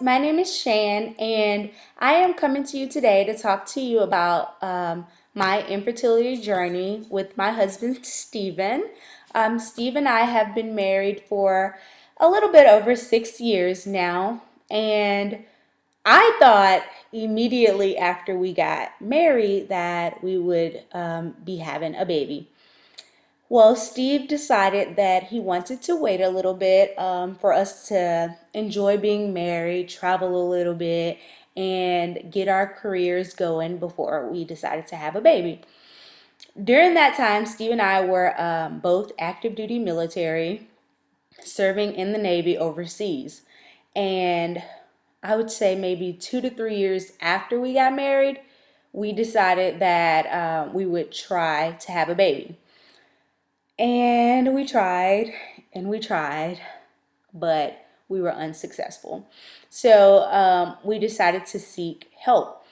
my name is Shan, and I am coming to you today to talk to you about my infertility journey with my husband, Stephen. Steve and I have been married for a little bit over 6 years now, and I thought immediately after we got married that we would be having a baby. Well, Steve decided that he wanted to wait a little bit for us to enjoy being married, travel a little bit, and get our careers going before we decided to have a baby. During that time, Steve and I were both active duty military, serving in the Navy overseas. And I would say maybe 2 to 3 years after we got married, we decided that we would try to have a baby. And we tried and we tried, but we were unsuccessful. So we decided to seek help.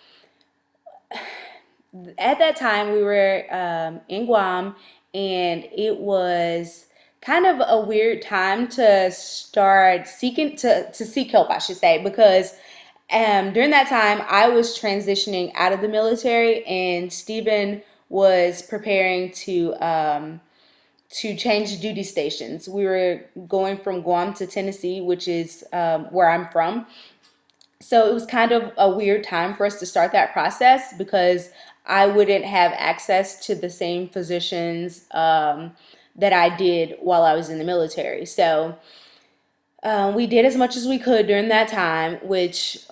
At that time, we were in Guam, and it was kind of a weird time to start seeking to seek help, I should say, because during that time I was transitioning out of the military, and Stephen was preparing to change duty stations. We were going from Guam to Tennessee, which is where I'm from. So it was kind of a weird time for us to start that process because I wouldn't have access to the same physicians that I did while I was in the military. So we did as much as we could during that time, which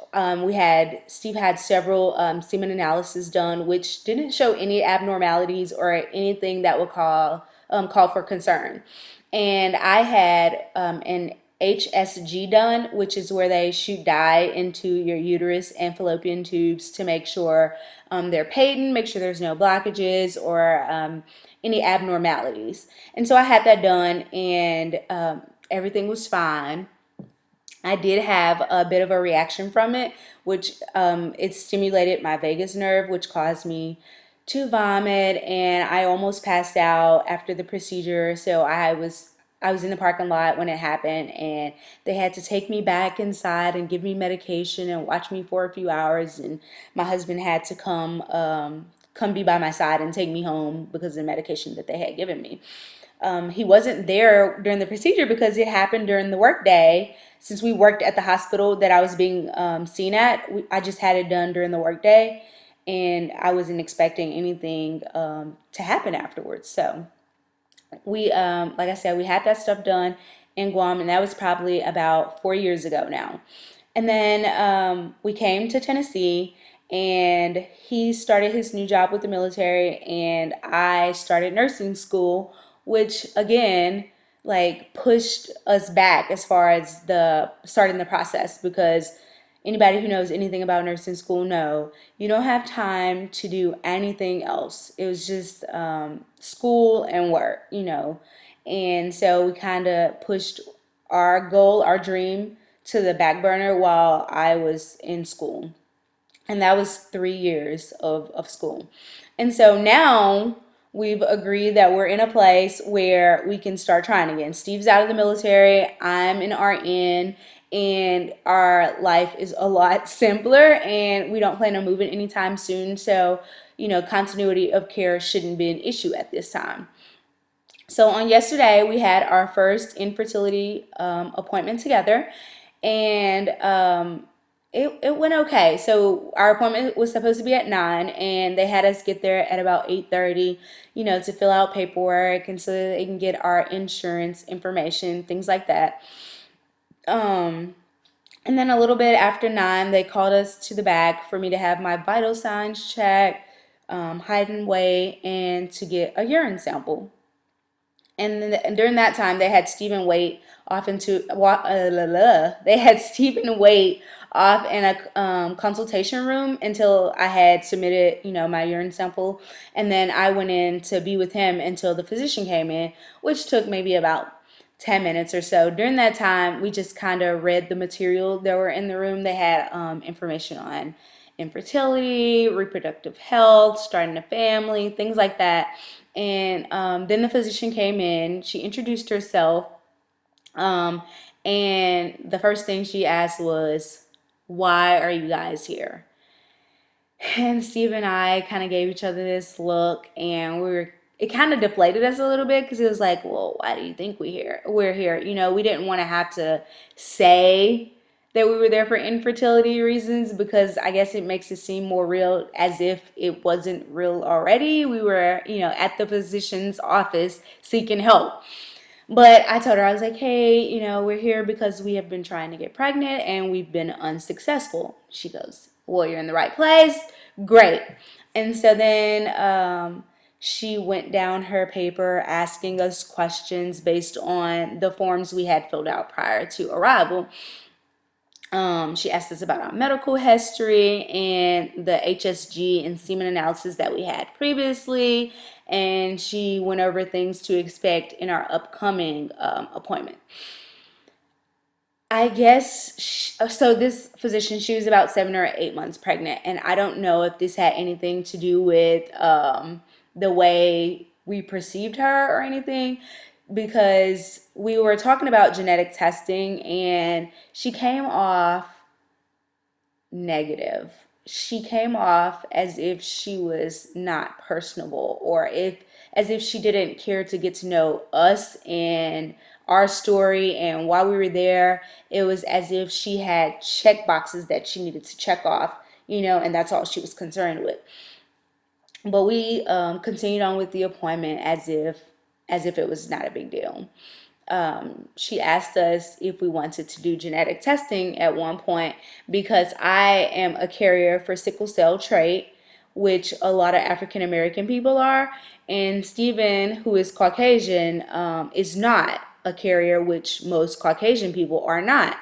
Steve had several semen analysis done, which didn't show any abnormalities or anything that would call for concern. And I had an HSG done, which is where they shoot dye into your uterus and fallopian tubes to make sure they're patent, make sure there's no blockages or any abnormalities. And so I had that done, and everything was fine. I did have a bit of a reaction from it, which it stimulated my vagus nerve, which caused me to vomit, and I almost passed out after the procedure. So I was in the parking lot when it happened, and they had to take me back inside and give me medication and watch me for a few hours. And my husband had to come be by my side and take me home because of the medication that they had given me. He wasn't there during the procedure because it happened during the workday. Since we worked at the hospital that I was being seen at, I just had it done during the workday, and I wasn't expecting anything to happen afterwards. So like I said, we had that stuff done in Guam, and that was probably about 4 years ago now. And then we came to Tennessee, and he started his new job with the military, and I started nursing school, which again, like pushed us back as far as the starting the process because anybody who knows anything about nursing school know you don't have time to do anything else. It was just school and work. And so we kind of pushed our goal, our dream, to the back burner while I was in school. And that was 3 years of school. And so now we've agreed that we're in a place where we can start trying again. Steve's out of the military, I'm an RN, and our life is a lot simpler, and we don't plan on moving anytime soon. So, continuity of care shouldn't be an issue at this time. So on yesterday, we had our first infertility appointment together, and it went okay. So our appointment was supposed to be at 9, and they had us get there at about 8:30, to fill out paperwork and so that they can get our insurance information, things like that. Um, and then a little bit after 9, they called us to the back for me to have my vital signs checked, height and weight, and to get a urine sample. And during that time, they had Stephen wait off into they had Stephen wait off in a consultation room until I had submitted, my urine sample, and then I went in to be with him until the physician came in, which took maybe about 10 minutes or so. During that time, we just kind of read the material that were in the room. They had information on infertility, reproductive health, starting a family, things like that. And then the physician came in. She introduced herself, um, and the first thing she asked was, Why are you guys here? And Steve and I kind of gave each other this look, and it kind of deflated us a little bit because it was like, well, why do you think we're here? We didn't want to have to say that we were there for infertility reasons, because I guess it makes it seem more real, as if it wasn't real already. We were, at the physician's office seeking help. But I told her, I was like, hey, we're here because we have been trying to get pregnant and we've been unsuccessful. She goes, well, you're in the right place. Great. And so then she went down her paper asking us questions based on the forms we had filled out prior to arrival. She asked us about our medical history and the HSG and semen analysis that we had previously. And she went over things to expect in our upcoming appointment. I guess, so this physician, she was about 7 or 8 months pregnant. And I don't know if this had anything to do with the way we perceived her or anything, because we were talking about genetic testing and she came off negative. She came off as if she was not personable, or as if she didn't care to get to know us and our story and why we were there. It was as if she had check boxes that she needed to check off, and that's all she was concerned with. But we continued on with the appointment as if it was not a big deal. She asked us if we wanted to do genetic testing at one point, because I am a carrier for sickle cell trait, which a lot of African American people are, and Stephen, who is Caucasian, is not a carrier, which most Caucasian people are not.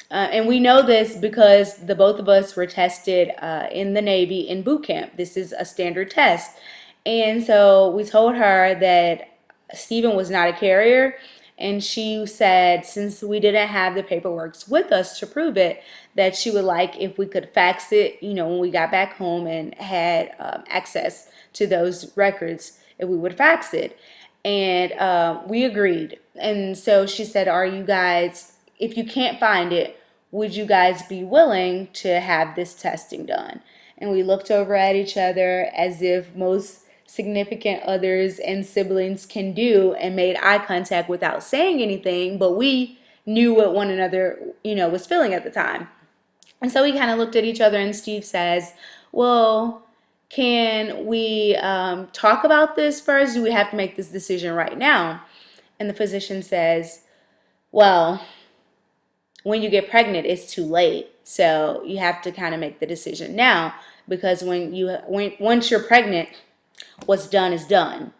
And we know this because the both of us were tested in the Navy in boot camp. This is a standard test. And so we told her that Stephen was not a carrier. And she said, since we didn't have the paperwork with us to prove it, that she would like if we could fax it, when we got back home and had access to those records, if we would fax it. And we agreed. And so she said, are you guys, if you can't find it, would you guys be willing to have this testing done? And we looked over at each other as if most significant others and siblings can do, and made eye contact without saying anything, but we knew what one another, was feeling at the time. And so we kind of looked at each other, and Steve says, well, can we talk about this first? Do we have to make this decision right now? And the physician says, well, when you get pregnant, it's too late. So you have to kind of make the decision now, because once you're pregnant, what's done is done.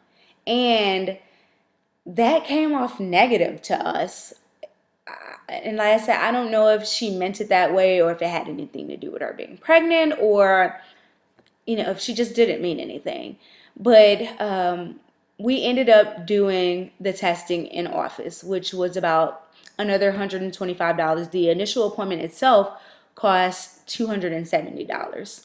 And that came off negative to us. And like I said, I don't know if she meant it that way, or if it had anything to do with her being pregnant, or, if she just didn't mean anything. But we ended up doing the testing in office, which was about another $125. The initial appointment itself cost $270.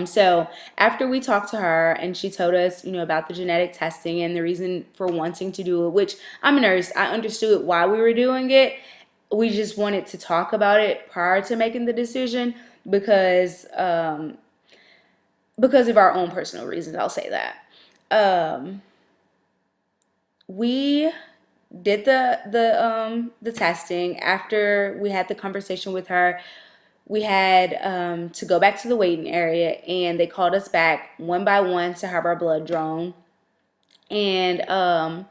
So after we talked to her and she told us, about the genetic testing and the reason for wanting to do it, which I'm a nurse, I understood why we were doing it. We just wanted to talk about it prior to making the decision, because of our own personal reasons. I'll say that. We did the testing. After we had the conversation with her, we had to go back to the waiting area, and they called us back one by one to have our blood drawn. And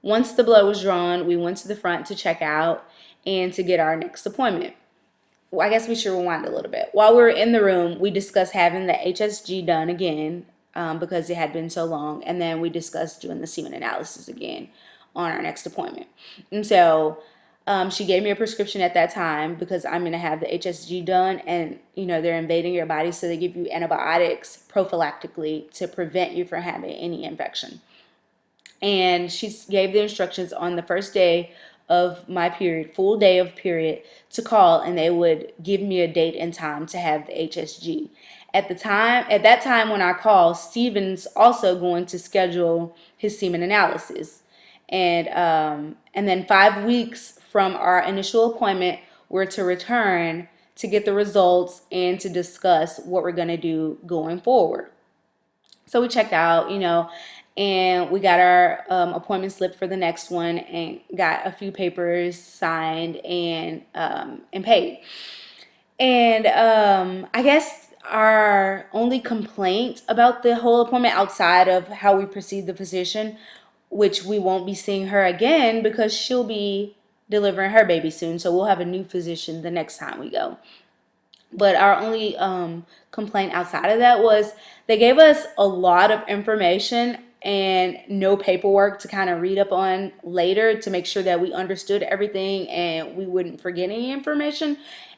once the blood was drawn, we went to the front to check out and to get our next appointment. Well, I guess we should rewind a little bit. While we were in the room, we discussed having the HSG done again, because it had been so long. And then we discussed doing the semen analysis again on our next appointment. And so she gave me a prescription at that time, because I'm going to have the HSG done, and they're invading your body, so they give you antibiotics prophylactically to prevent you from having any infection. And she gave the instructions on the first day of my period, full day of period, to call, and they would give me a date and time to have the HSG. At that time when I called, Steven's also going to schedule his semen analysis. And then 5 weeks from our initial appointment, we're to return to get the results and to discuss what we're going to do going forward. So we checked out, and we got our appointment slip for the next one and got a few papers signed and paid. And I guess our only complaint about the whole appointment, outside of how we perceive the physician, which we won't be seeing her again because she'll be delivering her baby soon. So we'll have a new physician the next time we go. But our only complaint outside of that was they gave us a lot of information and no paperwork to kind of read up on later to make sure that we understood everything and we wouldn't forget any information.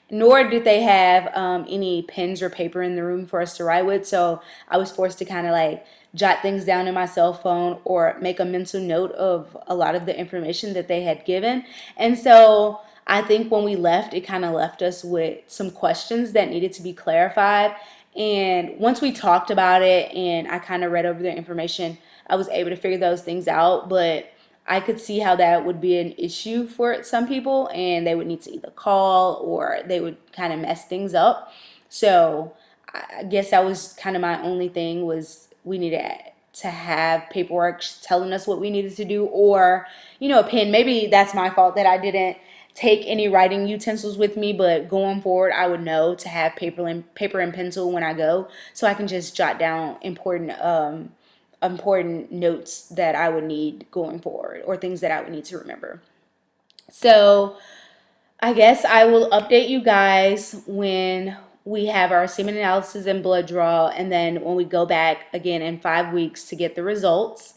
Nor did they have any pens or paper in the room for us to write with. So I was forced to kind of like jot things down in my cell phone or make a mental note of a lot of the information that they had given. And so I think when we left, it kind of left us with some questions that needed to be clarified. And once we talked about it and I kind of read over the information, I was able to figure those things out. But I could see how that would be an issue for some people, and they would need to either call or they would kind of mess things up. So I guess that was kind of my only thing, was we needed to have paperwork telling us what we needed to do, or, a pen. Maybe that's my fault that I didn't take any writing utensils with me, but going forward, I would know to have paper and pencil when I go, so I can just jot down important notes that I would need going forward, or things that I would need to remember. So I guess I will update you guys when we have our semen analysis and blood draw, and then when we go back again in 5 weeks to get the results.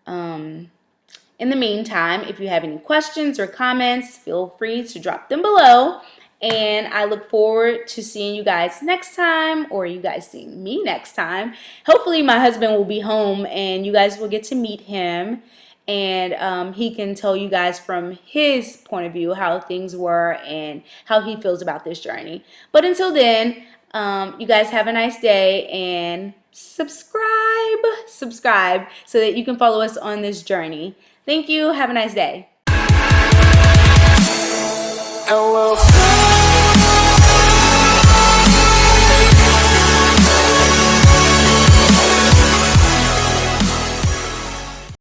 In the meantime, if you have any questions or comments, feel free to drop them below. And I look forward to seeing you guys next time, or you guys seeing me next time. Hopefully my husband will be home and you guys will get to meet him, and he can tell you guys from his point of view how things were and how he feels about this journey. But until then, you guys have a nice day, and subscribe so that you can follow us on this journey. Thank you. Have a nice day.